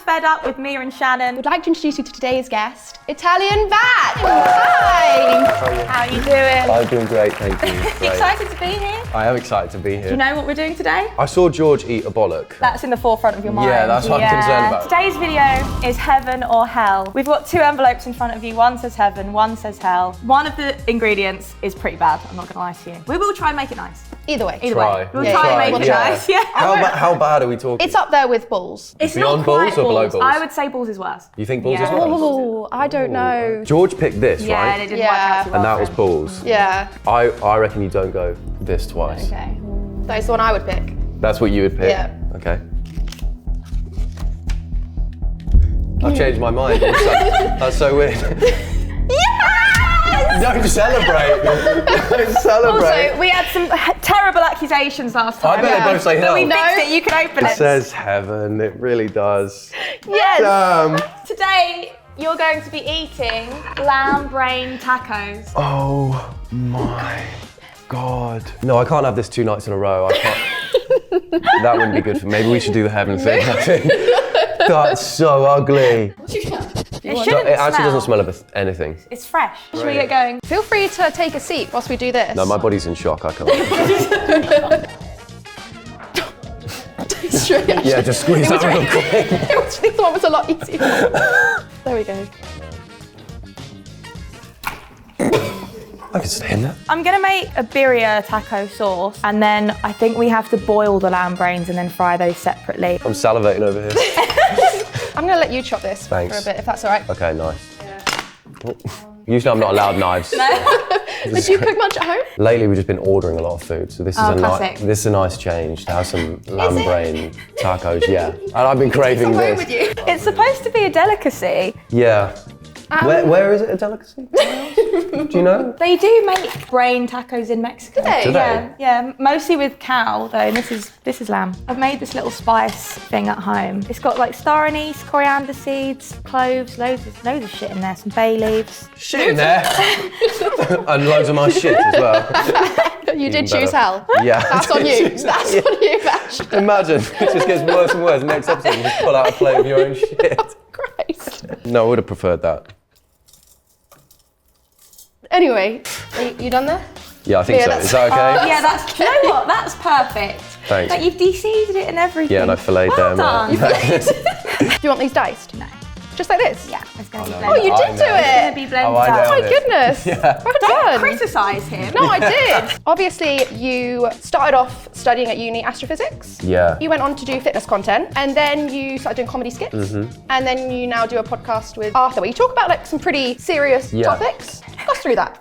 fed up with Mia and Shannon. We'd like to introduce you to today's guest, ItalianBach. Hi. How are you doing? I'm doing great, thank you. Great. Excited to be here? I am excited to be here. Do you know what we're doing today? I saw George eat a bollock. That's in the forefront of your mind. Yeah, that's what I'm concerned about. Today's video is heaven or hell. We've got 2 envelopes in front of you. One says heaven, one says hell. One of the ingredients is pretty bad, I'm not gonna lie to you. We will try and make it nice. Either way. Either way. We'll try and make it nice. Yeah. How bad are we talking? It's up there with balls. It's Beyond not quite balls or below balls? I would say balls is worse. You think balls Yeah. is worse? Oh, I don't know. George picked this, Yeah, right? and it didn't work out too well. And that for was him. balls. Yeah, I reckon you don't go this twice. Okay. that is the one I would pick. That's what you would pick? Yeah. Okay. I've changed my mind. That's so weird. Don't celebrate. Don't celebrate. Also, we had some terrible accusations last time. I bet they both say hell. But we fixed it, you can open it. It says heaven, it really does. Yes. Damn. Today, you're going to be eating lamb brain tacos. Oh my God. No, I can't have this 2 nights in a row. I can't. That wouldn't be good for me. Maybe we should do the heaven thing, I think. That's so ugly. It shouldn't It actually doesn't smell of anything. It's fresh. Should we get going? Feel free to take a seat whilst we do this. No, my body's in shock, I can't. Straight, actually. Yeah, just squeeze that real quick. The other one was a lot easier. There we go. I can stay in that. I'm gonna make a birria taco sauce, and then I think we have to boil the lamb brains and then fry those separately. I'm salivating over here. I'm gonna let you chop this Thanks. for a bit, if that's all right. Okay, nice. Oh. Usually I'm not allowed knives. Did you cook much at home? Lately we've just been ordering a lot of food, so this is classic. this is a nice change to have some lamb brain tacos. Yeah, and I've been craving Home this. with you. It's supposed to be a delicacy. Yeah. Where is it a delicacy? Do you know? They do make brain tacos in Mexico. Do they? Do they? Yeah, yeah, mostly with cow though. And this is lamb. I've made this little spice thing at home. It's got like star anise, coriander seeds, cloves, loads of shit in there. Some bay leaves. Shit in there. And loads of my shit as well. You did Even choose better. hell. Yeah. That's on you. That's on you, Bash. Imagine, it just gets worse and worse. Next episode, you just pull out a plate of your own shit. Christ. No, I would have preferred that. Anyway, you done there? Yeah, I think Yeah, so. that's- Is that okay? Yeah, that's. You know what? That's perfect. Thanks. Like you've de-seasoned it and everything. Yeah, and I filleted well them. done. Do you want these diced? No. Just like this? Yeah, it's gonna be no. blended. Oh, you I did do know. It's gonna it! be blended Oh, I up. know. Oh my goodness! Yeah. Well Don't done. criticise him. No, I did. Obviously, you started off studying at uni astrophysics. Yeah. You went on to do fitness content, and then you started doing comedy skits, and then you now do a podcast with Arthur, where you talk about like some pretty serious topics. Go us through that.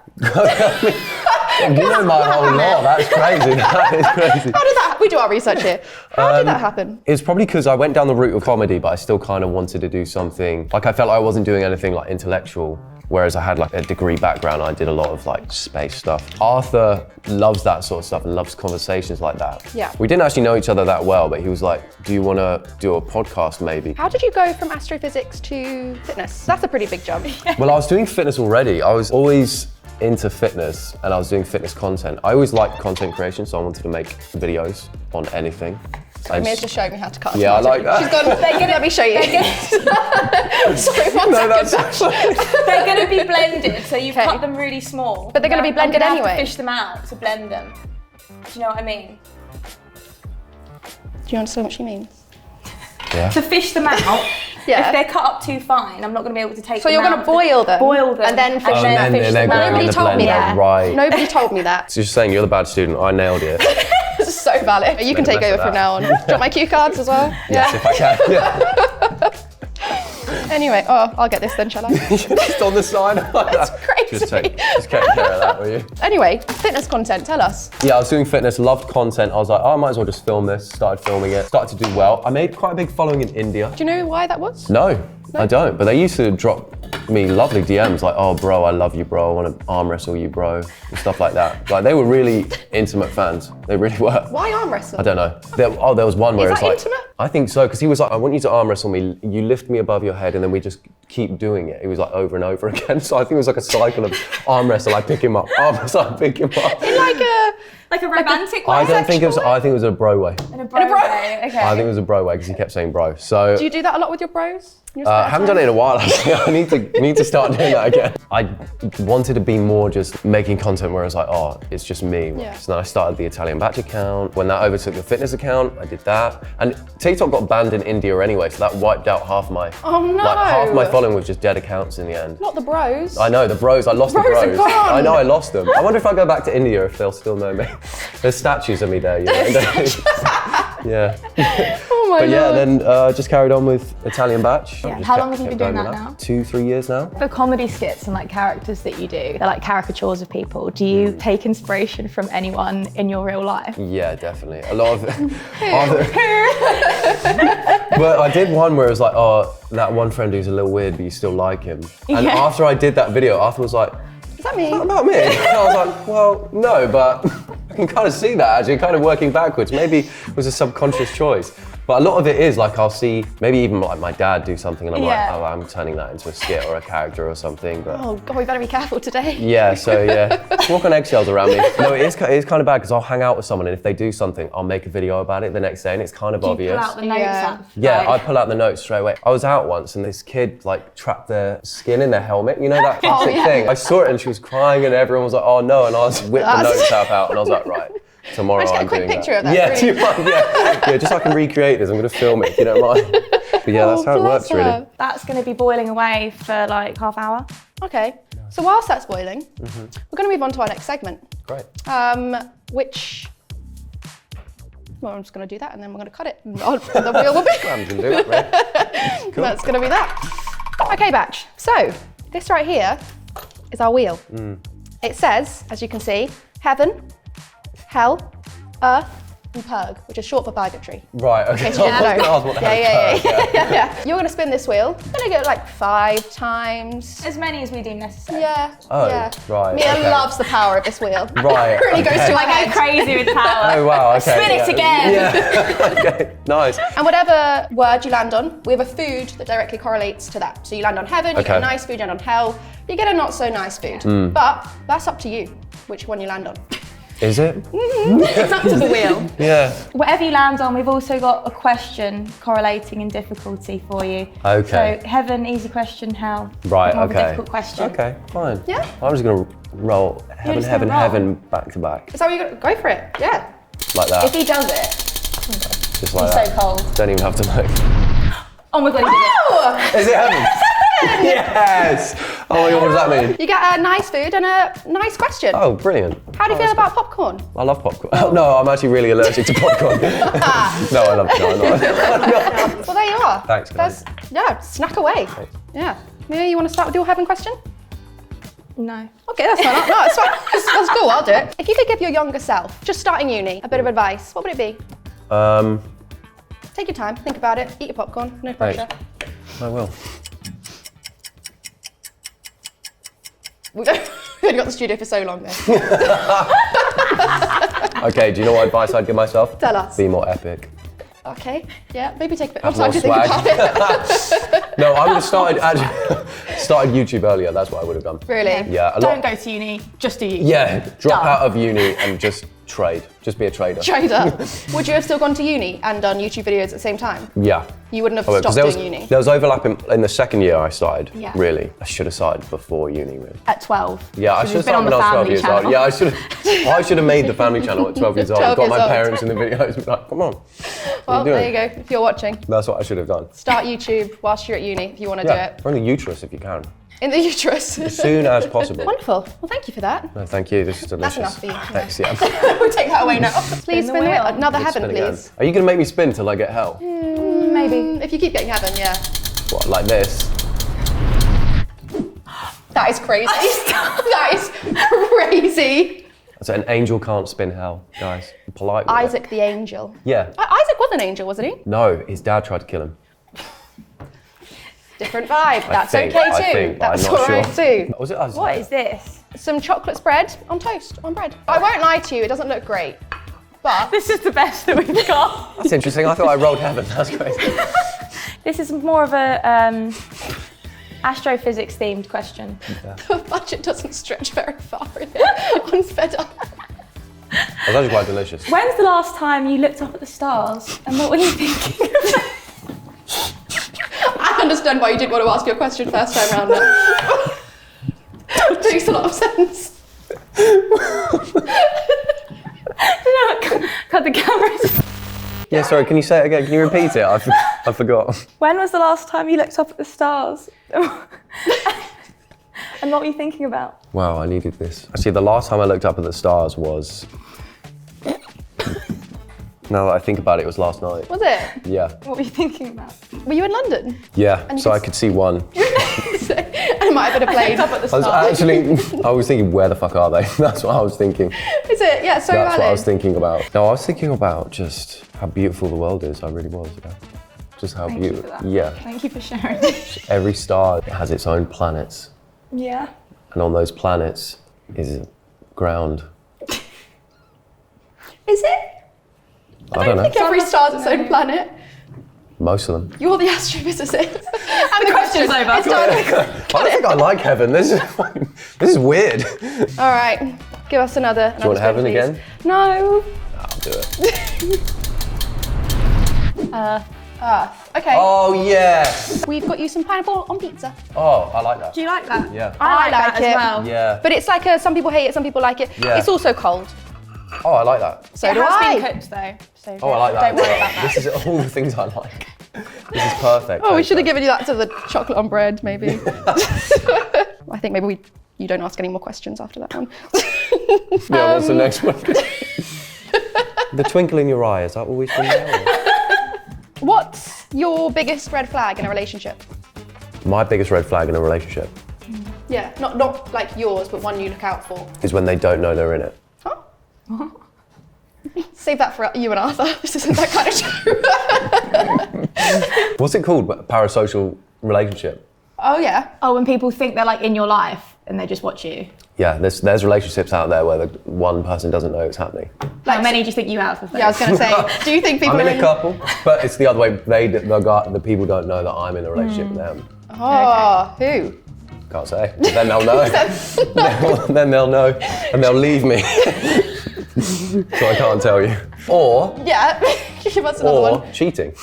You know my whole law. That's crazy. That is crazy. How did that? We do our research here. How did that happen? It's probably because I went down the route of comedy, but I still kind of wanted to do something. Like I felt like I wasn't doing anything like intellectual, whereas I had like a degree background. I did a lot of like space stuff. Arthur loves that sort of stuff and loves conversations like that. Yeah. We didn't actually know each other that well, but he was like, "Do you want to do a podcast, maybe?" How did you go from astrophysics to fitness? That's a pretty big jump. Well, I was doing fitness already. I was always into fitness and I was doing fitness content. I always liked content creation, so I wanted to make videos on anything. Mia's just showing me how to cut. Yeah, I like that. She's gone, let me show you. Sorry, one second. They're going to be blended, so you've cut them really small. But they're gonna be blended I'm gonna have anyway. to fish them out to blend them. Do you know what I mean? Do you understand what she means? Yeah. To fish them out. Yeah. If they're cut up too fine, I'm not going to be able to take So them you're out. going to boil them? Boil them. And then fish them out? fish them out. Nobody told me that. Right. Nobody told me that. So you're saying you're the bad student, I nailed it. This is so valid. You can Make take the best over of from that. now on. Do you want my cue cards as well? Yes, if I can. Yeah. Anyway, I'll get this then, shall I? Just on the side. That's crazy. Just take care of that, will you? Anyway, fitness content, tell us. Yeah, I was doing fitness, loved content. I was like, oh, I might as well just film this. Started filming it, started to do well. I made quite a big following in India. Do you know why that was? No, I don't. But they used to drop me lovely DMs like, oh, bro, I love you, bro. I want to arm wrestle you, bro, and stuff like that. Like, they were really intimate fans. They really were. Why arm wrestle? I don't know. There was one where Is it's that like, intimate? I think so, because he was like, I want you to arm wrestle me. You lift me above your head, and then we just keep doing it. It was like over and over again. So I think it was like a cycle of arm wrestle. I pick him up, arm wrestle, I pick him up. In like a Like a romantic way? I don't think it was. I think it was a bro way. In a bro way, okay. I think it was a bro way because he kept saying bro. So. Do you do that a lot with your bros? I haven't done it in a while actually. I need to start doing that again. I wanted to be more just making content where I was like, oh, it's just me. Yeah. So then I started the ItalianBach account. When that overtook the fitness account, I did that. And TikTok got banned in India anyway, so that wiped out half my my following was just dead accounts in the end. Not the bros. I know, the bros. I lost the Bros are bros. gone. I know, I lost them. I wonder if I go back to India if they'll still know me. There's statues of me there, you know. Yeah. Oh my But yeah, God. then just carried on with ItalianBach. Yeah. Just How kept- long have you been kept doing going that with now? 2-3 years now. For comedy skits and like characters that you do, they're like caricatures of people. Do you take inspiration from anyone in your real life? Yeah, definitely. A lot of But I did one where it was like, oh, that one friend who's a little weird, but you still like him. And Yeah. after I did that video, Arthur was like, Is that me? what about me? And I was like, well, no, but I can kind of see that actually, kind of working backwards. Maybe it was a subconscious choice. But a lot of it is like I'll see maybe even like my dad do something and I'm Yeah. like, oh, I'm turning that into a skit or a character or something. But Oh God, we better be careful today. yeah, so yeah, walk on eggshells around me. No, it is kind of bad because I'll hang out with someone and if they do something, I'll make a video about it the next day and it's kind of Do you obvious. pull out the notes Yeah. app? Yeah, I Like- pull out the notes straight away. I was out once and this kid like trapped their skin in their helmet. You know that classic yeah. thing? I saw it and she was crying and everyone was like, oh no. And I was whipped the notes app out and I was like, right, tomorrow Let's get a I'm quick doing picture of that, Yeah, really. do you mind? Yeah, just so I can recreate this. I'm going to film it if you don't mind. But yeah, that's how it bless works really. her. That's going to be boiling away for like half hour. Okay, so whilst that's boiling, Mm-hmm. we're going to move on to our next segment, Great. which, well, I'm just going to do that and then we're going to cut it. And the wheel will be. I'm going to do that, right? Cool. That's going to be that. Okay, Batch. So this right here is our wheel. Mm. It says, as you can see, heaven, hell, earth, and purg, which is short for purgatory. Right, okay. In case you didn't I was know. gonna ask what the hell is purge, Yeah. You're going to spin this wheel. You're going to go like 5 times. As many as we deem necessary. Yeah. Oh, yeah. right, Mia okay. loves the power of this wheel. Right, Really goes okay. to her I head. go crazy with power. Oh wow, okay. Spin it again. Yeah. Okay, nice. And whatever word you land on, we have a food that directly correlates to that. So you land on heaven, you get a Okay. nice food, you land on hell, you get a not so nice food. But that's up to you, which one you land on. Is it? It's up to the wheel. Yeah. Whatever you land on, we've also got a question correlating in difficulty for you. Okay. So heaven, easy question, hell. Right, more of a okay. difficult question. Okay, fine. Yeah. I'm just gonna roll heaven, just heaven, gonna roll? heaven, back to back. Is that what you're going to go for it? Yeah. Like that. If he does it, Just like he's that. so cold. Don't even have to move. Oh my god, he did it. Oh! Is it heaven? Yes! Oh my god, what does that mean? You get a nice food and a nice question. Oh, brilliant. How do you feel about popcorn? I love popcorn. Oh, no, I'm actually really allergic to popcorn. No, I love it. No. Well, there you are. Thanks, guys. Yeah, snack away. Yeah. Mia, you want to start with your heaven question? No. Okay, that's fine. No, it's fine. That's cool, I'll do it. If you could give your younger self, just starting uni, a bit of advice, what would it be? Take your time, think about it, eat your popcorn, no pressure. I will. We've only got the studio for so long though. Okay, do you know what advice I'd give myself? Tell us. Be more epic. Okay, yeah, maybe take a bit more Have time more to think about it. No, I would have started YouTube earlier. That's what I would have done. Really? Yeah, a lot. Don't go to uni, just do you. Yeah, drop Done. out of uni and just trade. Just be a trader. Trader. Would you have still gone to uni and done YouTube videos at the same time? Yeah. You wouldn't have I would, 'cause stopped there was, doing uni? There was overlap in the second year I started. Yeah. Really, I should have started before uni. Really. At 12. Yeah, I So should have you've been on started when the I was 12 family years channel. old. Yeah, I should have made the family channel at 12 years old. 12 Got my years old. parents in the videos. and be like, come on. Well, doing? there you go, if you're watching. That's what I should have done. Start YouTube whilst you're at uni if you want to do Yeah, it. or in the uterus if you can. In the uterus. As soon as possible. Wonderful. Well, thank you for that. No, thank you. This is delicious. enough for you. Thanks. Yeah. We'll take that away now. Please the spin the wheel. wheel. Another Let's heaven, spin again. please. Are you gonna make me spin till I get hell? Maybe. If you keep getting heaven, yeah. What, like this? That is crazy. That is crazy. So an angel can't spin hell, guys. Polite. with it. Isaac the angel. Yeah. Isaac was an angel, wasn't he? No, his dad tried to kill him. Different vibe. That's think, okay I too. think, but I'm That's not all right sure. too. Was it Isaac? What is this? Some chocolate spread on toast, on bread. I won't lie to you, it doesn't look great. But This is the best that we've got. That's interesting. I thought I rolled heaven. That's crazy. This is more of a astrophysics themed question. the budget doesn't stretch very far in it. I'm fed up. It was actually quite delicious. When's the last time you looked up at the stars and what were you thinking? I understand why you didn't want to ask your question first time around. It makes a lot of sense. Cut the cameras. Yeah, sorry, can you say it again? Can you repeat it? I forgot. When was the last time you looked up at the stars? And what were you thinking about? Wow, I needed this. Actually, the last time I looked up at the stars was... Now that I think about it, it was last night. Was it? Yeah. What were you thinking about? Were you in London? Yeah, so I could see one. And it might have been a plane. Up at the I was thinking, where the fuck are they? That's what I was thinking. Is it? Yeah, so That's valid. what I was thinking about. No, I was thinking about just how beautiful the world is. I really was, yeah. Just how Thank you beautiful. for that. Yeah. Thank you for sharing. Every star has its own planets. Yeah. And on those planets is ground. Is it? I don't know. I think every star's its own planet. Most of them. You're the astrophysicist. And the question's over. It's done. I don't think I like heaven. This is weird. All right, give us another. Do you want heaven please. again? No. I'll do it. Earth. Okay. Oh, yes. We've got you some pineapple on pizza. Oh, I like that. Do you like that? Yeah. I like that it. as well. Yeah. But it's like some people hate it, some people like it. Yeah. It's also cold. Oh, I like that. So It do has I. been cooked though. So Oh, I like that. Don't worry about that. This is all the things I like. This is perfect. Oh, we Thanks, should have guys. given you that to the chocolate on bread, maybe. I think maybe you don't ask any more questions after that one. Yeah, what's the next one? The twinkle in your eye, is that always been there? What's your biggest red flag in a relationship? My biggest red flag in a relationship Yeah, not like yours, but one you look out for. is when they don't know they're in it. Huh? Save that for you and Arthur. This isn't that kind of show. What's it called? Parasocial relationship. Oh yeah. Oh, when people think they're like in your life and they just watch you. Yeah, there's relationships out there where the one person doesn't know it's happening. How many do you think you have of those? Yeah, I was gonna say. Do you think people I'm are in a couple, but it's the other way. The people don't know that I'm in a relationship with them. Oh, who? Can't say. But then they'll know. Then they'll know, and they'll leave me. So I can't tell you. Or Yeah. Give us another one. cheating.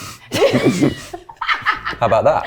How about that?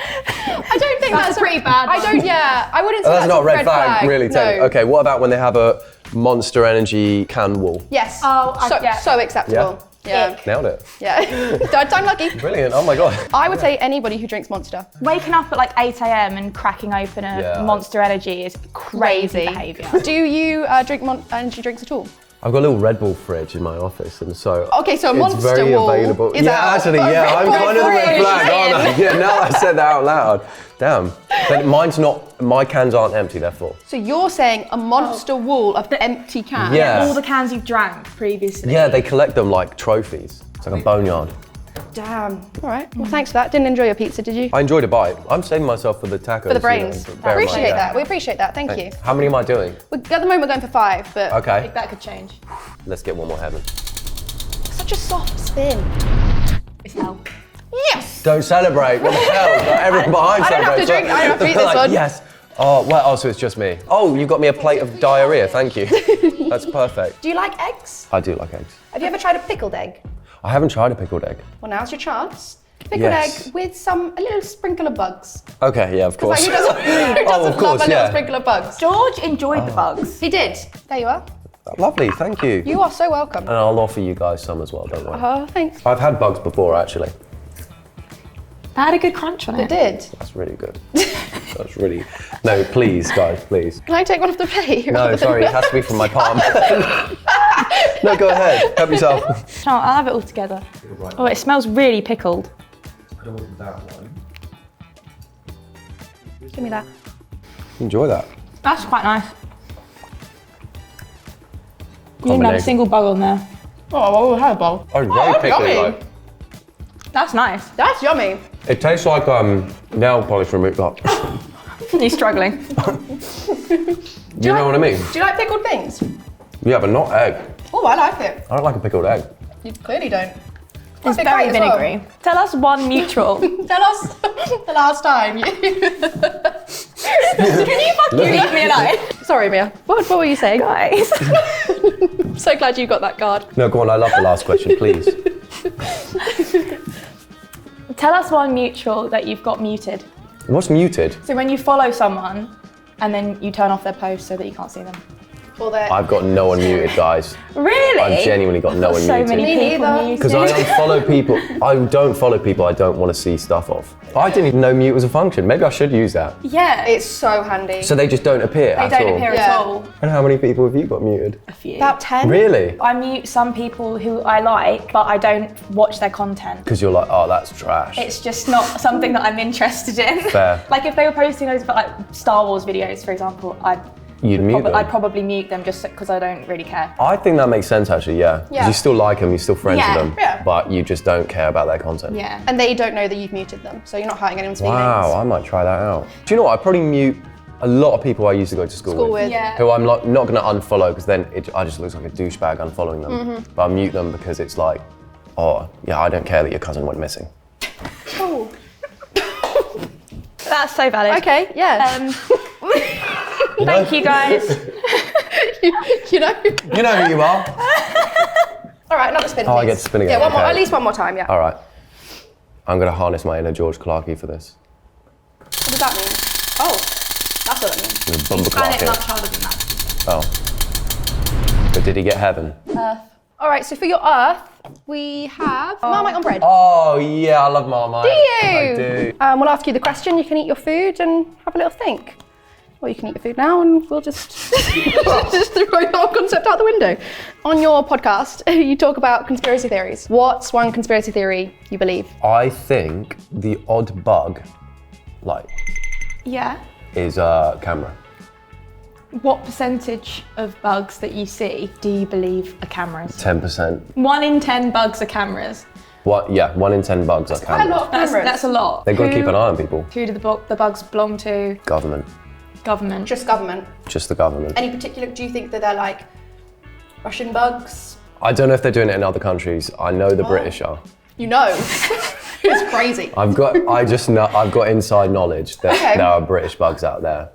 I don't think that's a pretty bad one. I don't. Yeah, I wouldn't say That's not a a red flag, really. No. Okay, what about when they have a Monster Energy can wall? Yes. Oh, so acceptable. Yeah. Nailed it. Yeah. Third time lucky. Brilliant. Oh my god. I would say anybody who drinks Monster. Waking up at like 8 a.m. and cracking open a Yeah. Monster Energy is crazy behaviour. Do you drink energy drinks at all? I've got a little Red Bull fridge in my office, and so Okay, so a it's Monster very wall available. is Yeah, out. actually, yeah, I'm Red kind of the red fridge flag, aren't I? in. Yeah, now that I said that out loud. Damn. But mine's not. My cans aren't empty. They're full. So you're saying a Monster wall of empty cans? Yeah. All the cans you've drank previously. Yeah, they collect them like trophies. It's like a boneyard. Damn. All right. Well, thanks for that. Didn't enjoy your pizza, did you? I enjoyed a bite. I'm saving myself for the tacos. For the brains. bear in mind, Appreciate yeah. that. We appreciate that. Thank you. How many am I doing? At the moment, we're going for 5, but Okay, That could change. let's get one more heaven. such a soft spin. It's hell. Yes. Don't celebrate. What the hell? Like, everyone behind I don't have to celebrates. drink. I don't have to eat this Like, one. Yes. Oh, well, oh, so it's just me. Oh, you got me a plate of diarrhea. Thank you. That's perfect. Do you like eggs? I do like eggs. Have you ever tried a pickled egg? I haven't tried a pickled egg. Well, now's your chance. Pickled Yes. egg with a little sprinkle of bugs. Okay, yeah, of course. Like, who doesn't, who doesn't of course, love a little yeah. sprinkle of bugs? George enjoyed the bugs. He did. There you are. Lovely, thank you. You are so welcome. And I'll offer you guys some as well, don't worry. Oh, thanks. I've had bugs before, actually. That had a good crunch on It it. did. That's really good. That's really... No, please, guys, please. Can I take one off the plate? No, sorry, it has to be from my palm. No, go ahead. Help yourself. No, I'll have it all together. Oh, it smells really pickled. I don't want that one. Give me that. Enjoy that. That's quite nice. You Common didn't have a egg. single bug on there. Oh, I had a bowl. Oh, very that's pickly, yummy. like. That's nice. That's yummy. It tastes like nail polish remover. He's struggling. You know what I mean? Do you like pickled things? Yeah, but not egg. Oh, I like it. I don't like a pickled egg. You clearly don't. It's Big very bite as well. vinegary. Tell us one mutual. Tell us the last time you... Can you fucking leave me alone? Sorry, Mia. What were you saying? Guys. I'm so glad you got that card. No, go on, I love the last question, please. Tell us one mutual that you've got muted. What's muted? So when you follow someone and then you turn off their post so that you can't see them. Or their... I've got no one muted, guys. Really? I've genuinely got no one so muted. many Me people neither. muted. Because I unfollow people. I don't follow people I don't want to see stuff of. I didn't even know mute was a function. Maybe I should use that. Yeah. It's so handy. So they just don't appear They at all? don't appear Yeah. at all. And how many people have you got muted? A few. About 10. Really? I mute some people who I like, but I don't watch their content. Because you're like, oh, that's trash. It's just not something that I'm interested in. Fair. Like if they were posting those like Star Wars videos, for example, You'd mute them? I'd probably mute them just because I don't really care. I think that makes sense, actually, yeah. Because Yeah. you still like them, you're still friends Yeah. with them, Yeah. but you just don't care about their content. Yeah. And they don't know that you've muted them, so you're not hurting anyone's feelings. Wow, I might try that out. Do you know what? I probably mute a lot of people I used to go to school with. Yeah. Who I'm not going to unfollow because then I just looks like a douchebag unfollowing them. But I mute them because it's like, oh, yeah, I don't care that your cousin went missing. Cool. That's so valid. Okay, yeah. Thank you guys. You know? You know who you are. All right, another spin, Oh, I please. get to spin again, Yeah, one more, okay. at least one more time, yeah. All right. I'm going to harness my inner George Clarkey for this. What does that mean? Oh, that's what that means. The Bumper Span it Clarkey. much harder than that. Oh. But did he get heaven? All right, so for your Earth, we have Marmite on bread. Oh, yeah, I love Marmite. Do you? I do. We'll ask you the question, you can eat your food and have a little think. Or you can eat your food now and we'll just, just throw the whole concept out the window. On your podcast, you talk about conspiracy theories. What's one conspiracy theory you believe? I think the odd bug, like, Yeah. is a camera. What percentage of bugs that you see do you believe are cameras? 10%. 1 in 10 bugs are cameras. What? Yeah, 1 in 10 bugs are Quite a lot cameras. of cameras. That's a lot. They've got to keep an eye on people. Who do the bugs belong to? Government. Government. Just government. Just the government. Any particular, do you think that they're like Russian bugs? I don't know if they're doing it in other countries. I know the British are. You know, it's crazy. I've got inside knowledge that Okay. there are British bugs out there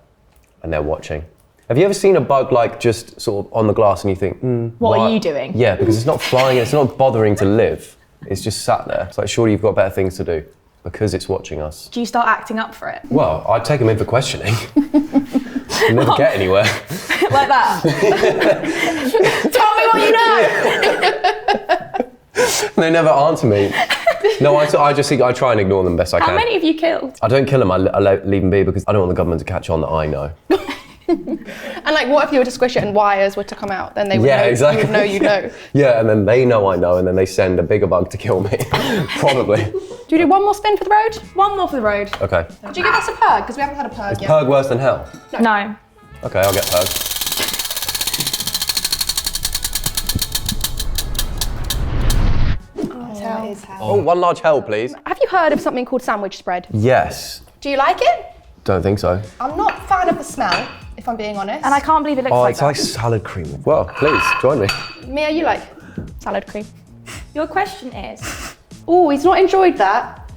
and they're watching. Have you ever seen a bug like just sort of on the glass and you think, What are why- you doing? Yeah, because it's not flying, it's not bothering to live. It's just sat there. It's like, surely you've got better things to do because it's watching us. Do you start acting up for it? Well, I'd take them in for questioning. You never get anywhere. Like that? Tell me what you know! They never answer me. No, I try and ignore them best I can. How many have you killed? I don't kill them, I leave them be because I don't want the government to catch on that I know. And like, what if you were to squish it and wires were to come out? Then they would Yeah, know, exactly. you would know you know. Yeah, and then they know I know, and then they send a bigger bug to kill me. Probably. Do we do one more spin for the road? One more for the road. Okay. Would you give us a purg? Because we haven't had a purg Is yet. Purg worse than hell? No. Okay, I'll get Purg. Hell. It is hell. Oh, one large hell, please. Have you heard of something called sandwich spread? Yes. Do you like it? Don't think so. I'm not a fan of the smell, if I'm being honest. And I can't believe it looks Oh, like it's that. like salad cream. Well, please, join me. Mia, you like salad cream? Your question is, Oh, he's not enjoyed that.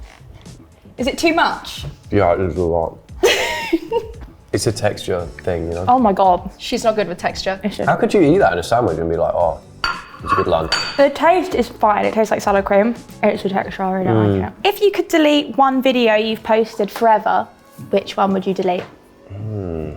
is it too much? Yeah, there's a lot. It's a texture thing, you know? Oh my God. She's not good with texture. How could you eat that in a sandwich and be like, oh, it's a good lunch? The taste is fine. It tastes like salad cream. It's the texture. I really don't like it. If you could delete one video you've posted forever, which one would you delete? I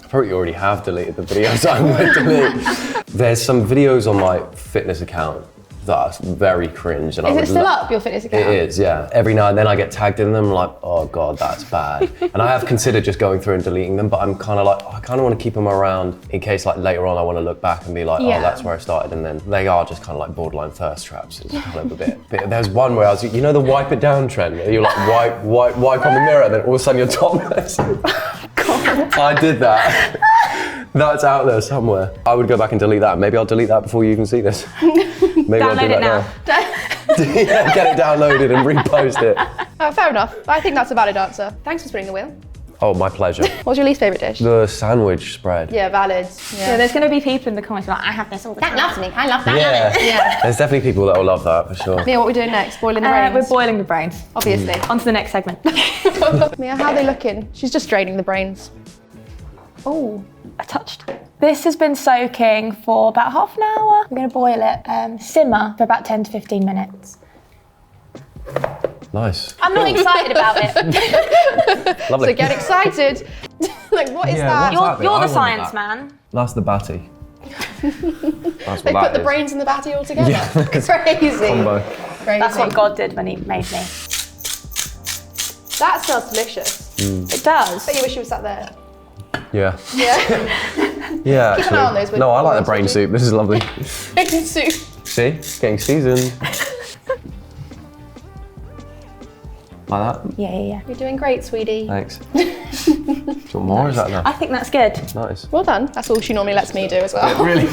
probably already have deleted the videos I would delete. There's some videos on my fitness account that are very cringe. And Is it still up, your fitness account? It is, yeah. Every now and then I get tagged in them, like, oh God, that's bad. And I have considered just going through and deleting them, but I'm kind of like, I kind of want to keep them around in case like later on I want to look back and be like, Yeah. oh, that's where I started. And then they are just kind of like borderline thirst traps. It's kind of a bit. There's one where I was, you know the wipe it down trend? Where you like wipe on the mirror and then all of a sudden you're topless. God. I did that. That's out there somewhere. I would go back and delete that. Maybe I'll delete that before you even see this. Maybe I'll do Download it that now. Yeah, get it downloaded and repost it. Fair enough. I think that's a valid answer. Thanks for spinning the wheel. Oh, my pleasure. What's your least favourite dish? The sandwich spread. Yeah, valid. Yeah, there's going to be people in the comments like, I have this all the time. That loves me. I love that. Yeah. Yeah. There's definitely people that will love that for sure. Mia, what are we doing next? Boiling the brains? We're boiling the brains. Obviously. On to the next segment. Mia, how are they looking? She's just draining the brains. Oh, I touched it. This has been soaking for about half an hour. I'm going to boil it, simmer for about 10 to 15 minutes. Nice. I'm not excited about it. Lovely. So get excited. Like, what is that? You're the science man. That's the batty. That's They what put the is. brains and the batty all together. Yeah. Crazy. Combo. Crazy. That's what God did when he made me. That smells delicious. It does. But you wish you were sat there. Yeah. Yeah. Yeah, Keep an eye on those with no, I like the oils, brain would you? soup. This is lovely. Chicken soup. See? It's getting seasoned. Like that? Yeah. You're doing great, sweetie. Thanks. Do you want more? Or is that I enough? think that's good. Nice. Well done. That's all she normally lets me do as well. Really?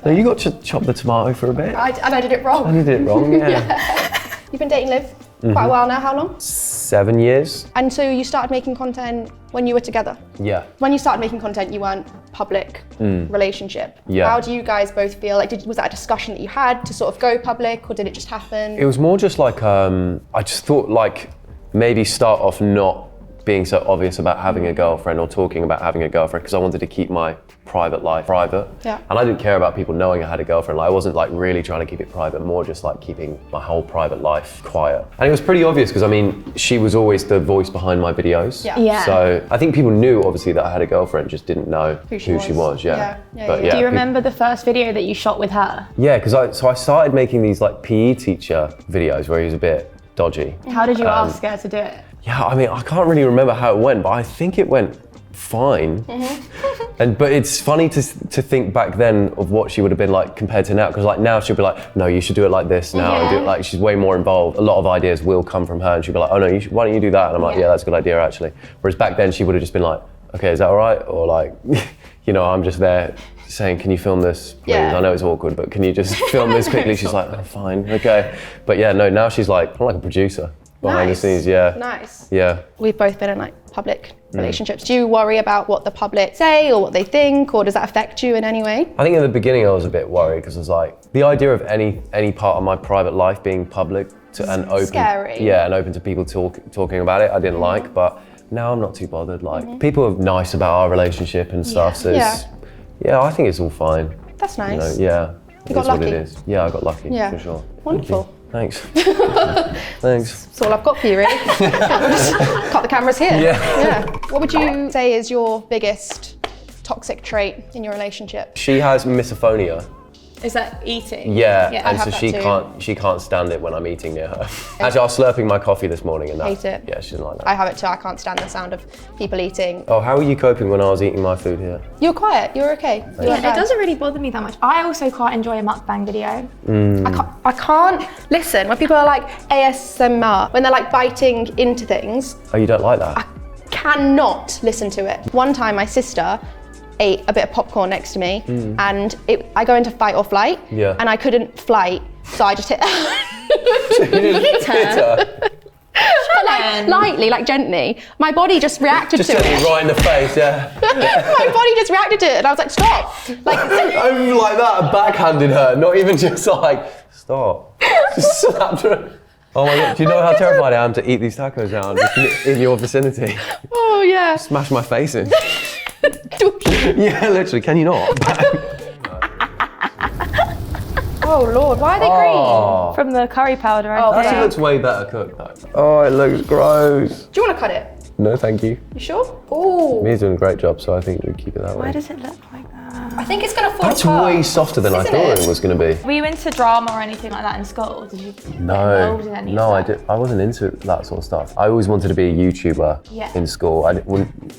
No, you got to chop the tomato for a bit. And I did it wrong. You did it wrong, yeah. You've been dating Liv quite a while now. How long? 7 years? And so you started making content when you were together. Yeah. When you started making content, you weren't public relationship. Yeah. How do you guys both feel? Like, was that a discussion that you had to sort of go public, or did it just happen? It was more just like, I just thought like maybe start off not being so obvious about having a girlfriend or talking about having a girlfriend, because I wanted to keep my private life private. Yeah. And I didn't care about people knowing I had a girlfriend. Like, I wasn't like really trying to keep it private, more just like keeping my whole private life quiet. And it was pretty obvious because I mean, she was always the voice behind my videos. Yeah. So I think people knew obviously that I had a girlfriend, just didn't know who she was. Yeah. But Do you remember the first video that you shot with her? Yeah, because I started making these like PE teacher videos where he was a bit dodgy. How did you ask her to do it? Yeah, I mean, I can't really remember how it went, but I think it went fine. But it's funny to think back then of what she would have been like compared to now, because like now she'll be like, no, you should do it like this now, and do it like, she's way more involved. A lot of ideas will come from her, and she'll be like, oh no, why don't you do that? And I'm like, yeah, that's a good idea actually. Whereas back then she would have just been like, okay, is that all right? Or like, you know, I'm just there saying, can you film this, please? Yeah. I know it's awkward, but can you just film this quickly? She's like, oh, fine, okay. But yeah, no, now she's like, I'm like a producer. Behind the scenes, yeah. Nice. Yeah. We've both been in like public relationships. Do you worry about what the public say or what they think, or does that affect you in any way? I think in the beginning I was a bit worried because I was like, the idea of any part of my private life being public and open, scary. yeah, and open to people talking about it, I didn't like. But now I'm not too bothered. Like people are nice about our relationship and stuff. So it's, yeah, I think it's all fine. That's nice. You know, yeah. You got It is what lucky. it is. Yeah, I got lucky. Yeah. For sure. Wonderful. Thanks. Thanks. That's all I've got for you, really. Cut the cameras here. Yeah. What would you say is your biggest toxic trait in your relationship? She has misophonia. Is that eating? Yeah, I and have so that too. she can't stand it when I'm eating near her. Actually, I was slurping my coffee this morning and that. Hate it. Yeah, she didn't like that. I have it too. I can't stand the sound of people eating. Oh, how were you coping when I was eating my food here? You were quiet. You were okay. You Yeah, weren't it bad. doesn't really bother me that much. I also quite enjoy a mukbang video. I can't listen when people are like ASMR, when they're like biting into things. Oh, you don't like that? Cannot listen to it. One time my sister ate a bit of popcorn next to me and I go into fight or flight and I couldn't flight, so I just hit Hit her. but like lightly, like gently. My body just reacted Just to hit it. me right in the face, yeah. My body just reacted to it and I was like, stop. Like, I like that, I backhanded her, not even just like, stop. Just slapped her. Oh my God, do you know how terrified I am to eat these tacos now just in your vicinity? oh yeah. Smash my face in. Yeah, literally, can you not? Oh Lord, why are they green? From the curry powder, I Oh, think. Actually looks way better cooked though. Oh, it looks gross. Do you want to cut it? No, thank you. You sure? Oh. Mia's doing a great job, so I think we'll keep it that way. Why does it look like that? I think it's going to fall That's apart. way softer than I Isn't thought it? it was going to be. Were you into drama or anything like that in school? Did you get No, involved in any of I that? did. I wasn't into that sort of stuff. I always wanted to be a YouTuber Yeah. in school.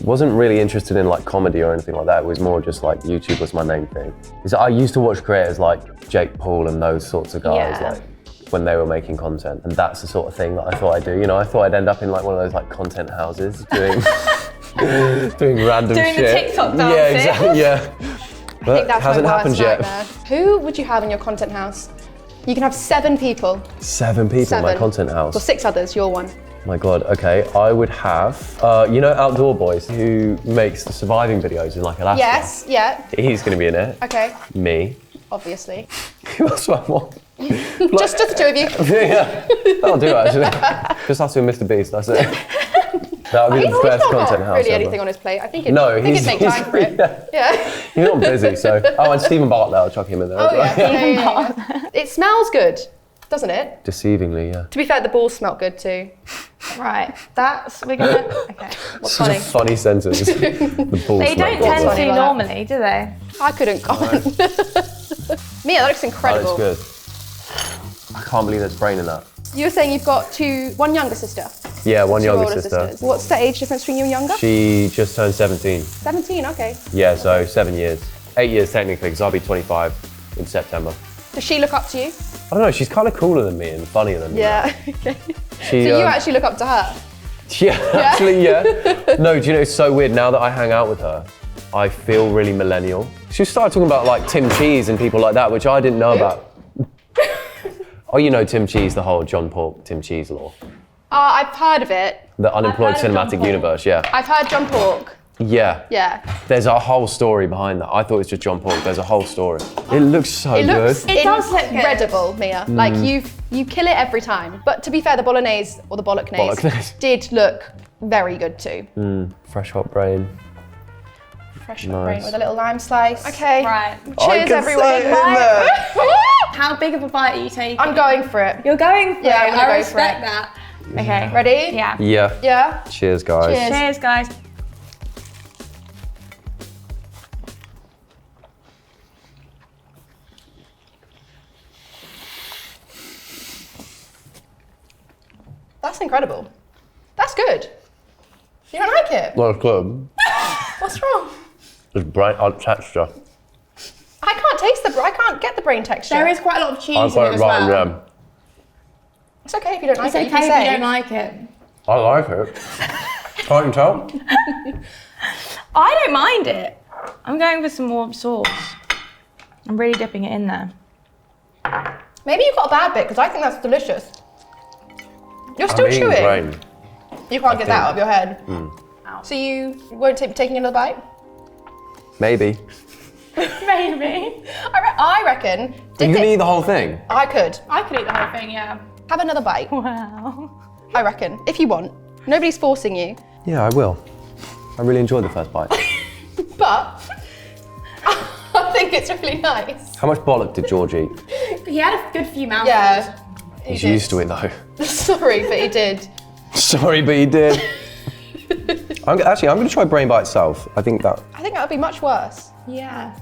Wasn't really interested in like comedy or anything like that. It was more just like YouTube was my main thing. I used to watch creators like Jake Paul and those sorts of guys, Yeah. like when they were making content, and that's the sort of thing that I thought I'd do. You know, I thought I'd end up in like one of those like content houses doing doing random Doing the shit. TikTok Yeah, dancing. exactly. Yeah. I think that's hasn't my happened worst yet. nightmare. Who would you have in your content house? You can have 7 people. 7 people in my 7. content house. Or 6 others, you're one. My God, okay. I would have, you know Outdoor Boys, who makes the surviving videos in like Alaska? Yes, yeah. He's gonna be in it. Okay, Me. obviously. Who else do I want? Just the two of you. Yeah, that'll do actually. Just us and Mr. Beast, that's it. That would be the He's best not content got house really ever. anything on his plate. I think He's it'd make time for it. Yeah. He's not busy, so. Oh, and Stephen Bartlett, I'll chuck him in there. Oh, as yeah. well. Yeah. It smells good, doesn't it? Deceivingly, yeah. To be fair, the balls smell good too. Right, we're gonna, okay. What's Such funny? a funny sentence. The balls They don't smell tend good. to normally, do they? I couldn't go on. Mia, that looks incredible. That looks good. I can't believe there's brain in that. You were saying you've got one younger sister. Yeah, one Two younger older sister. sisters. What's the age difference between you and younger? She just turned 17. 17, okay. Yeah, so 7 years. 8 years technically, because I'll be 25 in September. Does she look up to you? I don't know, she's kind of cooler than me and funnier than me. Yeah, okay. She, So you actually look up to her? Yeah, actually, yeah. No, do you know, it's so weird. Now that I hang out with her, I feel really millennial. She started talking about like Tim Cheese and people like that, which I didn't know about. Oh, you know Tim Cheese, the whole John Paul Tim Cheese law. I've heard of it. The unemployed I've heard of John cinematic Paul. universe, yeah. I've heard John Pork. Yeah. Yeah. There's a whole story behind that. I thought it was just John Paul. There's a whole story. It looks so It looks good. It does look good. incredible, Mia. Like you kill it every time. But to be fair, the bolognese or the bolognese Bolognese. did look very good too. Fresh hot brain. Fresh Nice. brain with a little lime slice. Okay. Right. Cheers, everyone. How big of a bite are you taking? I'm going for it. You're going for Yeah, I'm it. gonna I go for respect it. that. Okay. Ready? Yeah. Yeah. Yeah. Cheers, guys. Cheers. Cheers, guys. That's incredible. That's good. You don't like it? Well, it's good. What's wrong? It's bright on texture. I can't taste I can't get the brain texture. There is quite a lot of cheese I in got it it as right well. in there. It's okay if you don't like It's it. okay You can if say. you don't like it. I like it. Can't you tell? I don't mind it. I'm going for some more sauce. I'm really dipping it in there. Maybe you've got a bad bit because I think that's delicious. You're still I'm eating chewing. brain. You can't get that out of your head. Mm. So you won't be taking another bite? Maybe. Maybe. I reckon. You Dip can it. eat the whole thing. I could. I could eat the whole thing, yeah. Have another bite. Wow. I reckon. If you want. Nobody's forcing you. Yeah, I will. I really enjoyed the first bite. But I think it's really nice. How much bollock did George eat? He had a good few mouthfuls. Yeah. He's used to it though. Sorry, but he did. Sorry, but he did. I'm going to try brain by itself. I think that. I think that would be much worse. Yeah.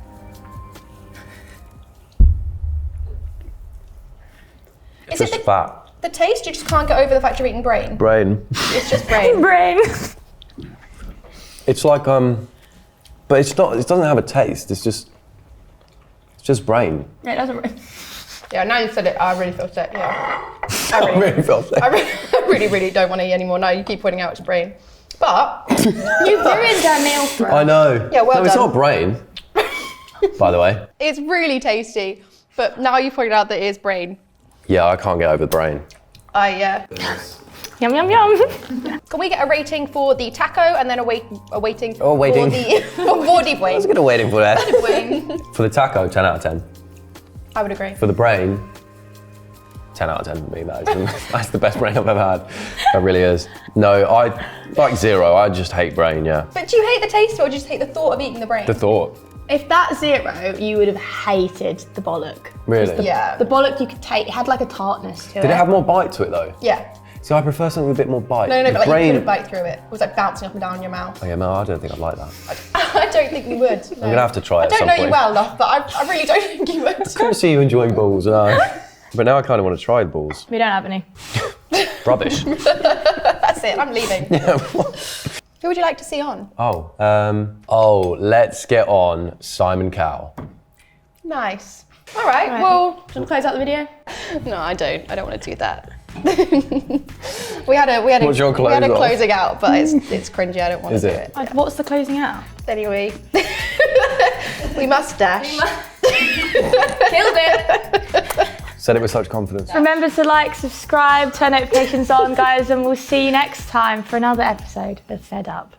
It's Is it just fat. The taste, you just can't get over the fact you're eating brain. Brain. It's just brain. Brain. It's like but it's not. It doesn't have a taste. It's just brain. Yeah, it doesn't. Yeah, now you've said it, I really feel sick. Yeah. I really felt sick. I really, really don't want to eat anymore. Now you keep pointing out it's brain. But You ruined our meal for us. I know. Yeah, well no, it's done. not brain. By the way. it's really tasty. But now you pointed out that it is brain. Yeah, I can't get over brain. Yeah. Yum, yum, yum. Can we get a rating for the taco and then a waiting waiting. for the for the I was brain? gonna waiting for that. Brain. For the taco, 10 out of 10. I would agree. For the brain, 10 out of 10 for me. That's the best brain I've ever had. That really is. No, I like 0. I just hate brain. Yeah. But do you hate the taste or do you just hate the thought of eating the brain? The thought. If that's 0, you would have hated the bollock. Really? Yeah. The bollock you could take, it had like a tartness to it. Did it have more bite to it though? Yeah. See, I prefer something with a bit more bite. No, The but like brain. you couldn't bite through it. It was like bouncing up and down in your mouth. Oh yeah, no, I don't think I'd like that. I don't think you would. I'm gonna have to try it I at don't some know point. you well enough, but I really don't think you would. I can't see you enjoying balls. But now I kind of want to try the balls. We don't have any. Rubbish. That's it, I'm leaving. Yeah. Who would you like to see on? Let's get on Simon Cowell. Nice. All right, Right. well, Should we close out the video? no, I don't want to do that. we had a What's your close off? closing out, but it's cringy. I don't want to Is do it? it. What's the closing out? Anyway, we must dash. Killed it. Said it with such confidence. Remember to like, subscribe, turn notifications on, guys, and we'll see you next time for another episode of Fed Up.